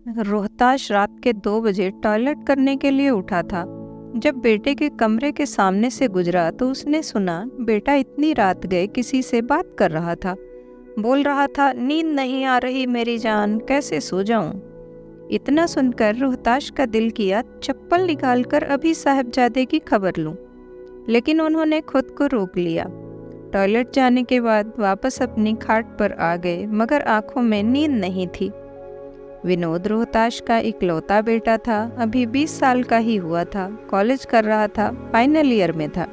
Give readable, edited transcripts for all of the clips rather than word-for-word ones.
रोहताश रात के 2 बजे टॉयलेट करने के लिए उठा था। जब बेटे के कमरे के सामने से गुजरा तो उसने सुना बेटा इतनी रात गए किसी से बात कर रहा था। बोल रहा था, नींद नहीं आ रही मेरी जान, कैसे सो जाऊं। इतना सुनकर रोहताश का दिल किया चप्पल निकालकर अभी साहबजादे की खबर लूं, लेकिन उन्होंने खुद को रोक लिया। टॉयलेट जाने के बाद वापस अपनी खाट पर आ गए, मगर आंखों में नींद नहीं थी। विनोद रोहताश का इकलौता बेटा था, अभी 20 साल का ही हुआ था, कॉलेज कर रहा था, फाइनल ईयर में था।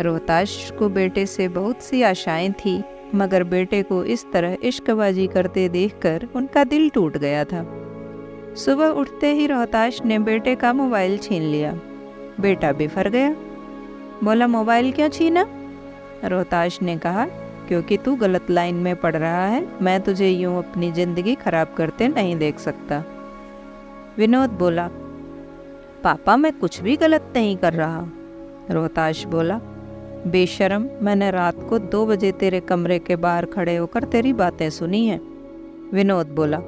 रोहताश को बेटे से बहुत सी आशाएं थी, मगर बेटे को इस तरह इश्कबाजी करते देखकर उनका दिल टूट गया था। सुबह उठते ही रोहताश ने बेटे का मोबाइल छीन लिया। बेटा बिफर गया, बोला, मोबाइल क्यों छीना? रोहताश ने कहा, क्योंकि तू गलत लाइन में पड़ रहा है, मैं तुझे यूं अपनी जिंदगी खराब करते नहीं देख सकता। विनोद बोला, पापा मैं कुछ भी गलत नहीं कर रहा। रोहताश बोला, बेशरम, मैंने रात को 2 बजे तेरे कमरे के बाहर खड़े होकर तेरी बातें सुनी हैं। विनोद बोला,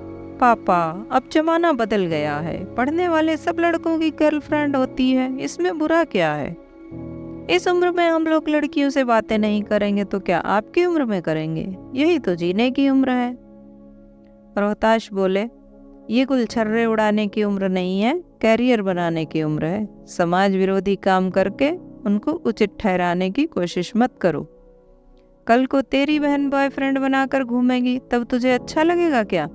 पापा अब जमाना बदल गया है, पढ़ने वाले सब लड़कों की गर्लफ्रेंड होती है, इसमें बुरा क्या है? इस उम्र में हम लोग लड़कियों से बातें नहीं करेंगे तो क्या आपकी उम्र में करेंगे? यही तो जीने की उम्र है। रोहताश बोले, ये गुलछर्रे उड़ाने की उम्र नहीं है, कैरियर बनाने की उम्र है। समाज विरोधी काम करके उनको उचित ठहराने की कोशिश मत करो। कल को तेरी बहन बॉयफ्रेंड बनाकर घूमेगी, तब तुझे अच्छा लगेगा क्या?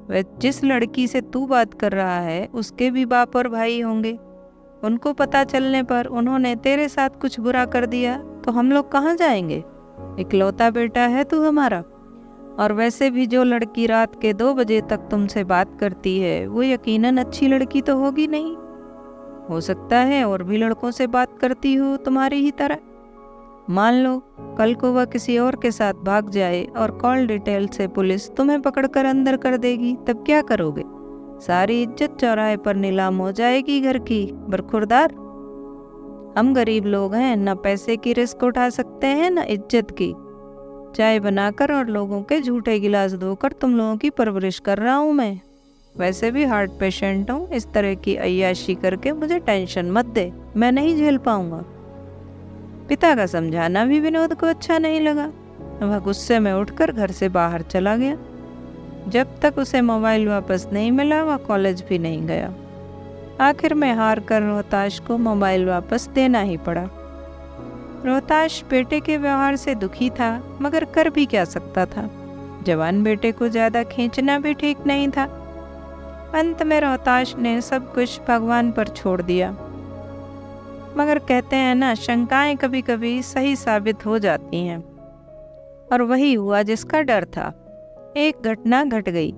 वह जिस लड़की से तू बात कर रहा है उसके भी बाप और भाई होंगे। उनको पता चलने पर उन्होंने तेरे साथ कुछ बुरा कर दिया तो हम लोग कहाँ जाएंगे? इकलौता बेटा है तू हमारा। और वैसे भी जो लड़की रात के 2 बजे तक तुमसे बात करती है वो यकीनन अच्छी लड़की तो होगी नहीं। हो सकता है और भी लड़कों से बात करती हो तुम्हारी ही तरह। मान लो कल को वह किसी और के साथ भाग जाए और कॉल डिटेल से पुलिस तुम्हें पकड़कर अंदर कर देगी, तब क्या करोगे? सारी इज्जत चौराहे पर नीलाम हो जाएगी घर की, बरखुरदार। हम गरीब लोग हैं, न पैसे की रिस्क उठा सकते हैं न इज्जत की। चाय बनाकर और लोगों के झूठे गिलास धोकर तुम लोगों की परवरिश कर रहा हूँ मैं। वैसे भी हार्ट पेशेंट हूँ, इस तरह की अय्याशी करके मुझे टेंशन मत दे, मैं नहीं झेल पाऊंगा। पिता का समझाना भी विनोद को अच्छा नहीं लगा। वह गुस्से में उठकर घर से बाहर चला गया। जब तक उसे मोबाइल वापस नहीं मिला वह कॉलेज भी नहीं गया। आखिर में हार कर रोहताश को मोबाइल वापस देना ही पड़ा। रोहताश बेटे के व्यवहार से दुखी था, मगर कर भी क्या सकता था। जवान बेटे को ज्यादा खींचना भी ठीक नहीं था। अंत में रोहताश ने सब कुछ भगवान पर छोड़ दिया। मगर कहते हैं ना, शंकाएं कभी कभी सही साबित हो जाती हैं, और वही हुआ जिसका डर था। एक घटना घट गई।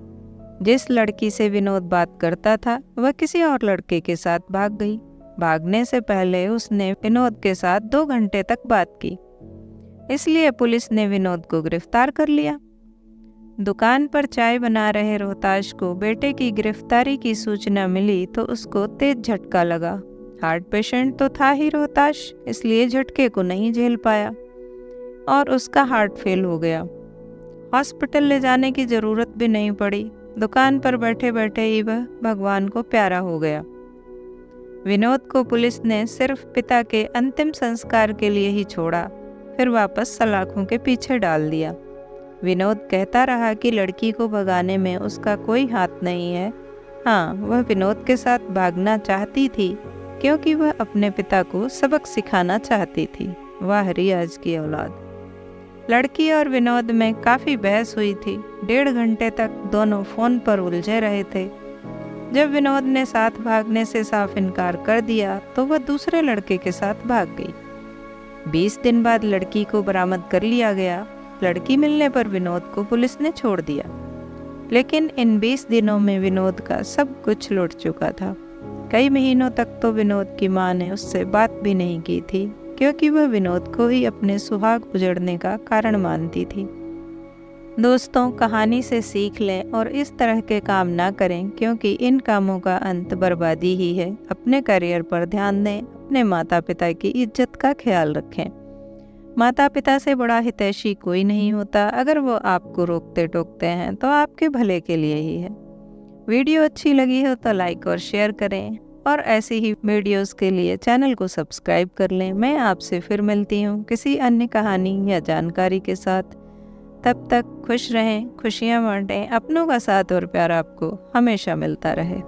जिस लड़की से विनोद बात करता था वह किसी और लड़के के साथ भाग गई। भागने से पहले उसने विनोद के साथ 2 घंटे तक बात की, इसलिए पुलिस ने विनोद को गिरफ्तार कर लिया। दुकान पर चाय बना रहे रोहताश को बेटे की गिरफ्तारी की सूचना मिली तो उसको तेज झटका लगा। हार्ट पेशेंट तो था ही रोहताश, इसलिए झटके को नहीं झेल पाया और उसका हार्ट फेल हो गया। हॉस्पिटल ले जाने की जरूरत भी नहीं पड़ी। दुकान पर बैठे बैठे ही वह भगवान को प्यारा हो गया। विनोद को पुलिस ने सिर्फ पिता के अंतिम संस्कार के लिए ही छोड़ा, फिर वापस सलाखों के पीछे डाल दिया। विनोद कहता रहा कि लड़की को भगाने में उसका कोई हाथ नहीं है। हाँ, वह विनोद के साथ भागना चाहती थी क्योंकि वह अपने पिता को सबक सिखाना चाहती थी। वाह रियाज की औलाद। लड़की और विनोद में काफ़ी बहस हुई थी। 1.5 घंटे तक दोनों फ़ोन पर उलझे रहे थे। जब विनोद ने साथ भागने से साफ इनकार कर दिया तो वह दूसरे लड़के के साथ भाग गई। 20 दिन बाद लड़की को बरामद कर लिया गया। लड़की मिलने पर विनोद को पुलिस ने छोड़ दिया, लेकिन इन 20 दिनों में विनोद का सब कुछ लौट चुका था। कई महीनों तक तो विनोद की मां ने उससे बात भी नहीं की थी, क्योंकि वह विनोद को ही अपने सुहाग उजड़ने का कारण मानती थी। दोस्तों, कहानी से सीख लें और इस तरह के काम ना करें, क्योंकि इन कामों का अंत बर्बादी ही है। अपने करियर पर ध्यान दें, अपने माता पिता की इज्जत का ख्याल रखें। माता पिता से बड़ा हितैषी कोई नहीं होता। अगर वो आपको रोकते टोकते हैं तो आपके भले के लिए ही है। वीडियो अच्छी लगी हो तो लाइक और शेयर करें और ऐसी ही वीडियोस के लिए चैनल को सब्सक्राइब कर लें। मैं आपसे फिर मिलती हूँ किसी अन्य कहानी या जानकारी के साथ। तब तक खुश रहें, खुशियाँ बांटें, अपनों का साथ और प्यार आपको हमेशा मिलता रहे।